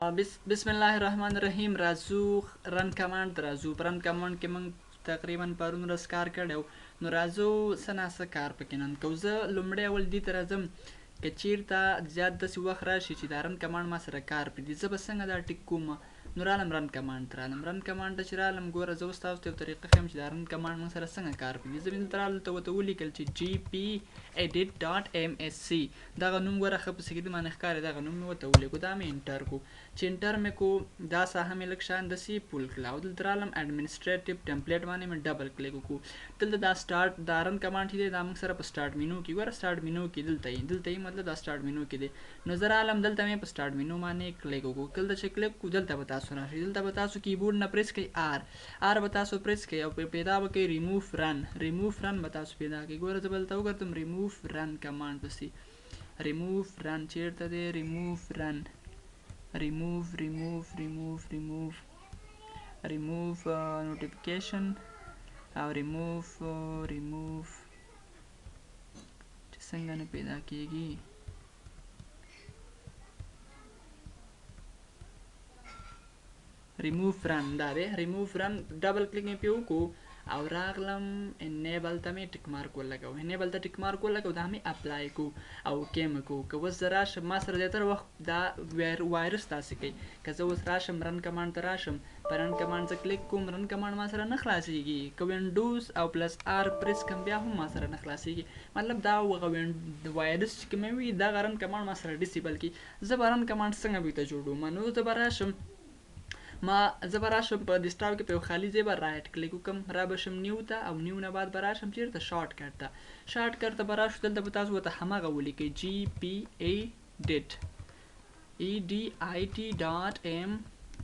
بسم الله الرحمن الرحیم. راځو رن کمانډ ته راځو. په رن کمانډ کې موږ تقریبا پرون ورځ کار کړی نو راځو څه ناڅه کار پکې نن کوو. زه لومړی اول دې ته راځم که چېرته زیات داسې وخت راشي چې دا رن کمانډ ما سره کار پرېږدي زه به څنګه دا ټیک کوم. نو رالم رن کمانډ ته رالم. رن کمانډ ته چې رالم ګوره زه اوس تاسو ته یو طریقه ښیم چې دا رن کمانډ موږ سره څنګه کار پرېږدي. زه مې دلته راغلم دلته ورته ولیکل چې gpedit.msc دغه نوم ګوره ښه په سکرین باندې ښکاري. دغه نوم مې ورته ولیکو. دا مې انټر کو. چې انټر مې کو دا ساحه مې لږ شان داسې پول کړله او دلته رالم اډمنسټریټیو ټمپلیټ باندې مې ډبل کلیک وکړو. دلته دا سټارټ دا رن کمانډ چې دی دا موږ سره په سټارټ مینو کې ګوره سټارټ مینو کې دلته یې مطلب دا سټارټ مینو کې دی. نو زه رالم دلته مې په سټارټ مینو باندې کلیک وکړو. کله چې کلیک کړو دلته به تاسو راشئ. دلته به تاسو کیبورډ نه پریس کړئ آر به تاسو پریس کړئ او پیدا به کوئ ریموف رن به تاسو پیدا کړئ. ګوره زه به دلته وګرځم ریموف رن کمانډ پسې ریموف رن چېرته دی ریموف رن remove notification او remove چې څنګه نه پیدا کېږي remove run دا دی remove run ډبل کلیک مې پې وکړو او راغلم انیبل ته مې ټیک مارک ولګو. انیبل ته ټیک مارک ولګو دا مې اپلای کو او اوکې مې کو. که اوس زه راشم ما سره زیاتره وخت دا وایرس داسې کوي. که زه اوس راشم رن کمانډ ته راشم په رن کمانډ زه کلیک کوم رن کمانډ ما سره نه خلاصېږي. که وینډوز او پلس آر پریس کړم بیا هم ما سره نه خلاصېږي. مطلب دا هغه وایرس چې کومې وي دغه رن کمانډ ما سره ډسیبل کړي. زه به رن کمانډ څنګه بیرته جوړوم. نو زه به راشم په ډیسکټاپ کې په یو خالي ځای به رایټ کلیک وکړم را به شم نیو ته او نیو نه بعد به راشم چېرته شارټ کټ ته به راشو. دلته به تاسو ورته هماغه ولیکئ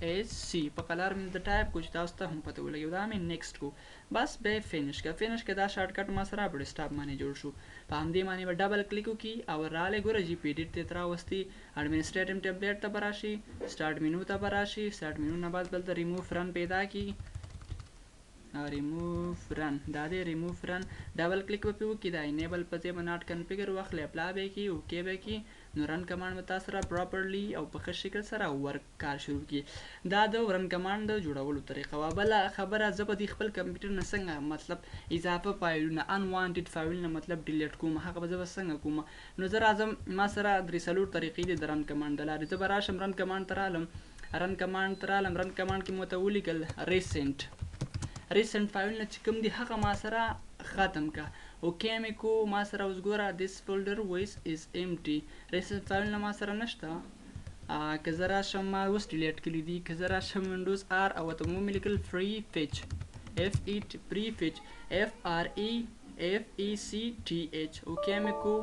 gpedit.msc په قلار مې دلته ټایپ کو چې تاسو ته هم پته ولګي. دا مې نیکسټ کو بس به فینش که دا شارټ کټ ما سره په ډیسکټاپ باندې جوړ شو. په همدې باندې به ډبل کلیک وکړي او رالی ګوره gpedit ته راوستي اډمنسټریټیو ټیبلیټ ته به راشي سټارټ مینو ته به راشي. سټارټ مینو نه بعد دلته ریموف رن پیدا کړي ریموف رن دا دی ریموف رن ډبل کلیک به پې وکړي. دا انیبل په ځای به ناټ کنفیګر واخلي اپلای به یې کړي اوکې به یې کړي. نو رن کمانډ به تاسو سره پراپرلی او په ښه شکل سره ورک کار شروع کړي. دا د رن کمانډ د جوړولو طریقه وه. بله خبره زه به د خپل کمپیوټر نه څنګه مطلب اضافه فایلونه انوانټډ فایلونه مطلب ډیلیټ کوم هغه به زه به څنګه کوم. نو زه راځم ما سره درې څلور طریقې دي د رن کمانډ د لارې. زه به راشم رن کمانډ ته رالم رن کمانډ کې مو ته ولیکل ریسنټ فایلونه چې کوم دي هغه ما سره ختم که اوکې مې کو. ما سره اوس ګوره this folder is empty ریسنټ فایلونه ما سره نشته. که زه راشم ما اوس ډیلیټ کړي دي. که زه راشم وینډوز آر او ورته مو مې لیکل FreeFetch FreeFetch اوکې مې کو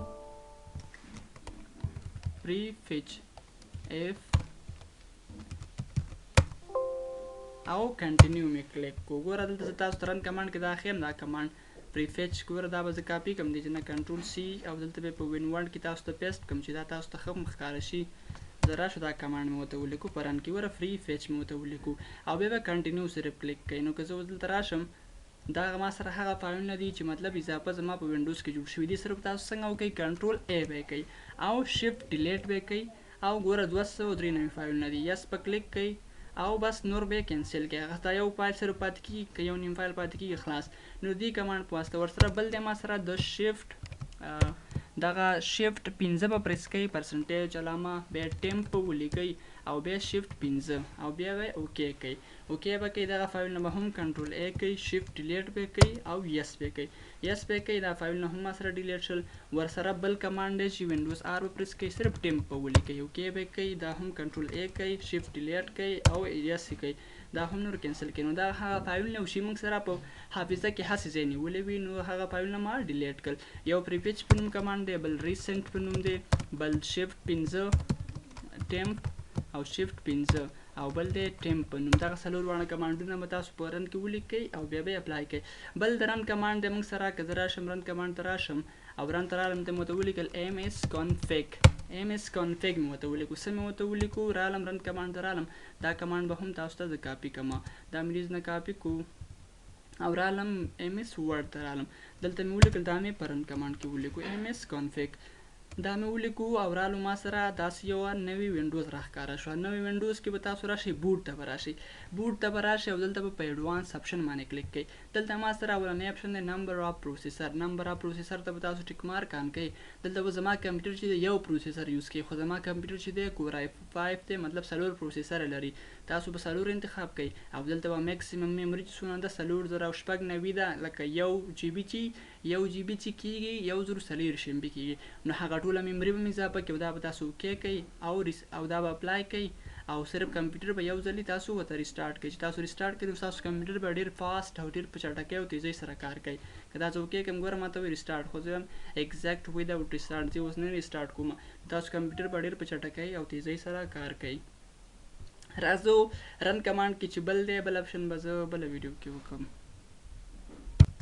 FreeFetch او کنټینیو مې کلیک کو. ګوره دلته زه تاسو ته رن کمانډ کې دا ښیم دا کمانډ پریفیچ ګوره دا به زه کاپي کړم دی چې نه کنټرول سی او دلته به په وین1 کې تاسو ته پیسټ کړم چې دا تاسو ته ښه ښکاره شي. زه راشو دا کمانډ مې ورته ولیکو په رن کې ګوره FreeFetch مې ورته ولیکو او بیا به کنټینیو صرف کلیک کوئ. نو که زه اوس دلته راشم دا ما سره هغه فایلونه دي چې مطلب اضافه زما په وینډوز کې جوړ شوي دي. صرف تاسو څنګه وکړئ کنټرول A به یې کوئ او شفټ ډیلیټ به یې کوئ او ګوره 293 فایلونه دي یس په کلیک کوئ او بس نور به کینسل کړئ. هغه دا یو فایل صرف پاتې کېږي که یو نیم فایل پاتې کېږي خلاص. نو دې کمانډ په واسطه ورسره بل دی ما سره د شفټ 15 به پریس کوئ پرسنټیج علامه بیا ټیمپ ولیکئ او بیا شفټ 15 او بیا به اوکې کوئ. اوکې به کوئ دغه فایلونه به هم کنټرول A کوئ شفټ ډیلیټ به کوئ او یس به کوئ. دا فایلونه هم ما سره ډیلیټ شول. ورسره بل کمانډ دی چې وینډوز آر به پریس کوئ صرف ټیمپ ولیکئ اوکې به کوئ دا هم کنټرول A کوئ شفټ ډیلیټ کوئ او یس کوئ دا هم نور کینسل کوئ. نو دا هغه فایلونه وشي موږ سره په حافظه کې هسې ځای نیولې وي. نو هغه فایلونه ما ډیلیټ کړل. یو پریفیچ په نوم کمانډ دی بل ریسنټ په نوم دی بل شفټ 15 ټیمپ او شفټ 15 او بل دی ټیمپ په نوم. دغه څلور واړه کمانډونه به تاسو په رن کې ولیکئ او بیا به یې اپلای کړئ. بل د رن کمانډ دی موږ سره که زه راشم رن کمانډ ته راشم او رن ته رالم ته مې ورته ولیکل msconfig مې ورته ولیکو څه مې ورته ولیکو رالم رن کمانډ ته رالم. دا کمانډ به هم تاسو ته زه کاپي کړم. دا مې نه کاپي کو او رالم MS Word ته رالم. دلته مې ولیکل دا مې په رن کمانډ کې ولیکو msconfig دا مې ولیکو او رالو ما سره داسې یو نوی وینډوز راښکاره شوه. نوی وینډوز کې به تاسو راشئ بوټ ته به راشئ. بوټ ته به راشئ او دلته به په ایډوانس اپشن باندې کلیک کړئ. دلته ما سره اولنی اپشن دی نمبر اف پروسیسر. نمبر اف پروسیسر ته به تاسو ټیک مارک آن کړئ. دلته به زما کمپیوټر چې دی یو پروسیسر یوز کوي، خو زما کمپیوټر چې دی کور آی 5 دی، مطلب 4 پروسیسر لري. تاسو به 4 انتخاب کړئ او دلته به میکسیمم میموري چې څونه ده 4096 ده، لکه 1 جی بي چې کېږي 1040 MB کېږي، نو هغه ټوله میموري به مې اضافه کړي. دا به تاسو اوکې کوئ او دا به اپلای کوئ او صرف کمپیوټر به یو ځلې تاسو ورته ریسټارټ کړئ. چې تاسو ریسټارټ کړئ نو تاسو کمپیوټر به ډېر فاسټ او ډېر په چټکۍ او تیزۍ سره کار کوي. که دا زه اوکې کړم، ګوره ماته وایي ریسټارټ، خو زه ایګزیکټ ویداوټ ریسټارټ زه اوس نه ریسټارټ کوم. تاسو کمپیوټر به ډېر په چټکۍ او تیزۍ سره کار کوي. راځو رن کمانډ کې چې بل دی، بل اپشن به زه بله ویډیو کې وکړم.